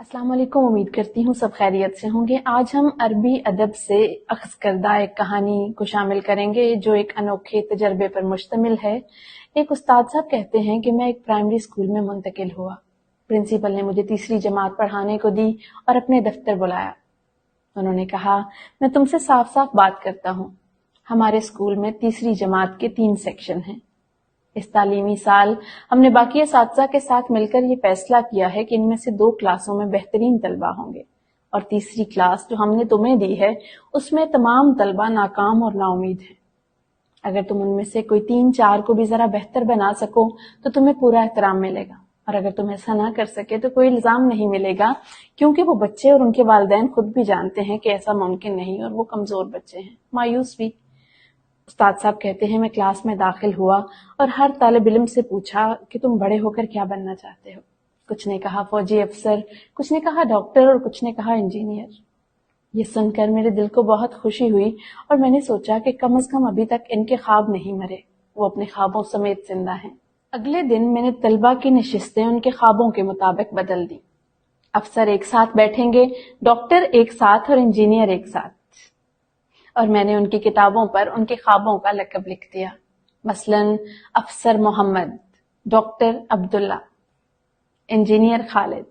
अस्सलाम वालेकुम। उम्मीद करती हूँ सब खैरियत से होंगे। आज हम अरबी अदब से अख्ज़ करदा एक कहानी को शामिल करेंगे जो एक अनोखे तजर्बे पर मुश्तमिल है। एक उस्ताद साहब कहते हैं कि मैं एक प्राइमरी स्कूल में मुंतकिल हुआ। प्रिंसिपल ने मुझे तीसरी जमात पढ़ाने को दी और अपने दफ्तर बुलाया। उन्होंने कहा, मैं तुमसे साफ साफ बात करता हूँ, हमारे स्कूल में तीसरी जमात के 3 सेक्शन हैं। इस तालीमी साल हमने बाकी असातिज़ा के साथ मिलकर ये फैसला किया है कि इनमें से 2 क्लासों में बेहतरीन तलबा होंगे और तीसरी क्लास जो हमने तुम्हें दी है उसमें तमाम तलबा नाकाम और नाउमीद हैं। अगर तुम उनमें से कोई 3-4 को भी जरा बेहतर बना सको तो तुम्हें पूरा एहतराम मिलेगा, और अगर तुम ऐसा ना कर सके तो कोई इल्जाम नहीं मिलेगा, क्योंकि वो बच्चे और उनके वालिदैन खुद भी जानते हैं कि ऐसा मुमकिन नहीं और वो कमजोर बच्चे हैं, मायूस भी। उस्ताद साहब कहते हैं, मैं क्लास में दाखिल हुआ और हर तालिब इल्म से पूछा कि तुम बड़े होकर क्या बनना चाहते हो। कुछ ने कहा फौजी अफसर, कुछ ने कहा डॉक्टर और कुछ ने कहा इंजीनियर। ये सुनकर मेरे दिल को बहुत खुशी हुई और मैंने सोचा कि कम से कम अभी तक इनके ख्वाब नहीं मरे, वो अपने ख्वाबों समेत जिंदा हैं। अगले दिन मैंने तलबा की नशिस्तें उनके ख्वाबों के मुताबिक बदल दी। अफसर एक साथ बैठेंगे, डॉक्टर एक साथ और इंजीनियर एक साथ। और मैंने उनकी किताबों पर उनके ख्वाबों का लक़ब लिख दिया, मसलन अफसर मोहम्मद, डॉक्टर अब्दुल्ला, इंजीनियर खालिद।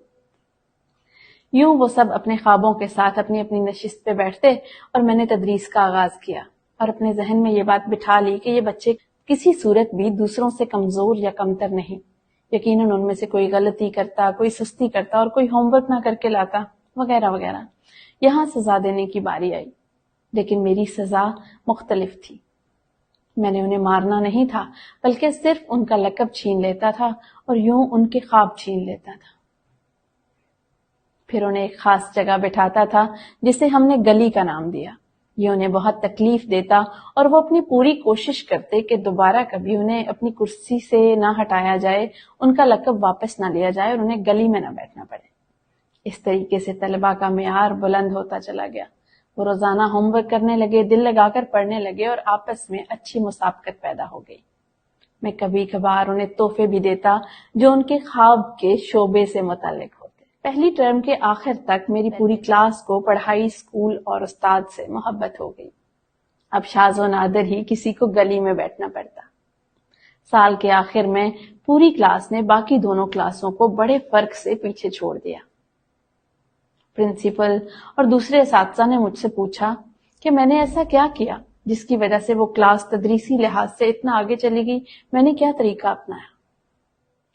यूं वो सब अपने ख्वाबों के साथ अपनी अपनी नशिस्त पे बैठते और मैंने तदरीस का आगाज किया और अपने जहन में ये बात बिठा ली कि ये बच्चे किसी सूरत भी दूसरों से कमजोर या कमतर नहीं। यकीनन उनमें से कोई गलती करता, कोई सुस्ती करता और कोई होमवर्क ना करके लाता, वगैरह वगैरह। यहां सजा देने की बारी आई, लेकिन मेरी सजा मुख्तलिफ थी। मैंने उन्हें मारना नहीं था, बल्कि सिर्फ उनका लक़ब छीन लेता था और यूं उनके ख्वाब छीन लेता था। फिर उन्हें एक खास जगह बिठाता था जिसे हमने गली का नाम दिया। ये उन्हें बहुत तकलीफ देता और वो अपनी पूरी कोशिश करते कि दोबारा कभी उन्हें अपनी कुर्सी से ना हटाया जाए, उनका लक़ब वापस ना लिया जाए और उन्हें गली में ना बैठना पड़े। इस तरीके से तलबा का मेयार बुलंद होता चला गया। वो रोजाना होमवर्क करने लगे, दिल लगाकर पढ़ने लगे और आपस में अच्छी मुसाबकत पैदा हो गई। मैं कभी कभार उन्हें तोहफे भी देता जो उनके ख्वाब के शोबे से मुताल्लिक होते। पहली टर्म के आखिर तक मेरी पूरी क्लास को पढ़ाई, स्कूल और उस्ताद से मोहब्बत हो गई। अब शाज़ो नादिर ही किसी को गली में बैठना पड़ता। साल के आखिर में पूरी क्लास ने बाकी दोनों क्लासों को बड़े फर्क से पीछे छोड़ दिया। प्रिंसिपल और दूसरे असातिज़ा ने मुझसे पूछा कि मैंने ऐसा क्या किया जिसकी वजह से वो क्लास तदरीसी लिहाज से इतना आगे चली गई, मैंने क्या तरीका अपनाया।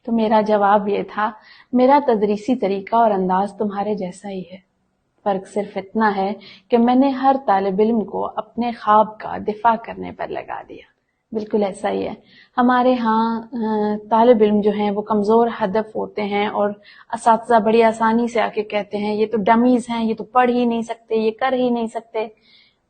तो मेरा जवाब ये था, मेरा तदरीसी तरीका और अंदाज तुम्हारे जैसा ही है। फर्क सिर्फ इतना है कि मैंने हर तालिब इल्म को अपने ख्वाब का दिफा करने पर लगा दिया। बिल्कुल ऐसा ही है। हमारे यहाँ तालिब इल्म जो हैं वो कमजोर हदफ होते हैं और असातिज़ा बड़ी आसानी से आके कहते हैं ये तो डमीज हैं, ये तो पढ़ ही नहीं सकते, ये कर ही नहीं सकते।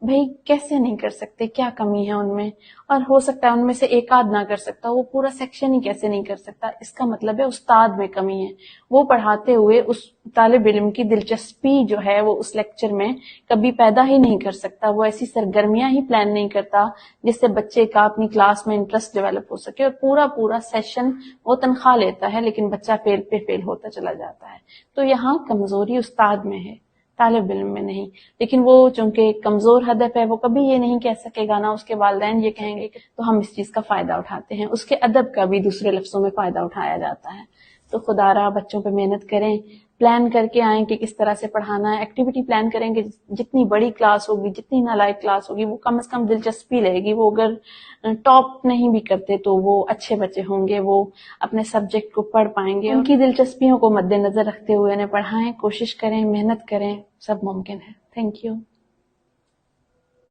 भाई कैसे नहीं कर सकते, क्या कमी है उनमें? और हो सकता है उनमें से एक आध ना कर सकता, वो पूरा सेक्शन ही कैसे नहीं कर सकता? इसका मतलब है उस्ताद में कमी है। वो पढ़ाते हुए उस तालिब इल्म की दिलचस्पी जो है वो उस लेक्चर में कभी पैदा ही नहीं कर सकता। वो ऐसी सरगर्मियां ही प्लान नहीं करता जिससे बच्चे का अपनी क्लास में इंटरेस्ट डेवलप हो सके, और पूरा पूरा सेशन वो तनख्वाह लेता है लेकिन बच्चा फेल पे फेल होता चला जाता है। तो यहाँ कमजोरी उस्ताद में है, तालिब इल्म में नहीं। लेकिन वो चूंकि कमजोर हदफ है, वो कभी ये नहीं कह सकेगा, ना उसके वालिदैन ये कहेंगे, तो हम इस चीज का फायदा उठाते हैं। उसके अदब का भी दूसरे लफ्जों में फायदा उठाया जाता है। तो खुदारा बच्चों पे मेहनत करें, प्लान करके आए कि किस तरह से पढ़ाना है, एक्टिविटी प्लान करेंगे। जितनी बड़ी क्लास होगी, जितनी नालायक क्लास होगी, वो कम से कम दिलचस्पी लेगी। वो अगर टॉप नहीं भी करते तो वो अच्छे बच्चे होंगे, वो अपने सब्जेक्ट को पढ़ पाएंगे। उनकी दिलचस्पियों को मद्देनजर रखते हुए उन्हें पढ़ाएं, कोशिश करें, मेहनत करें, सब मुमकिन है। Thank you.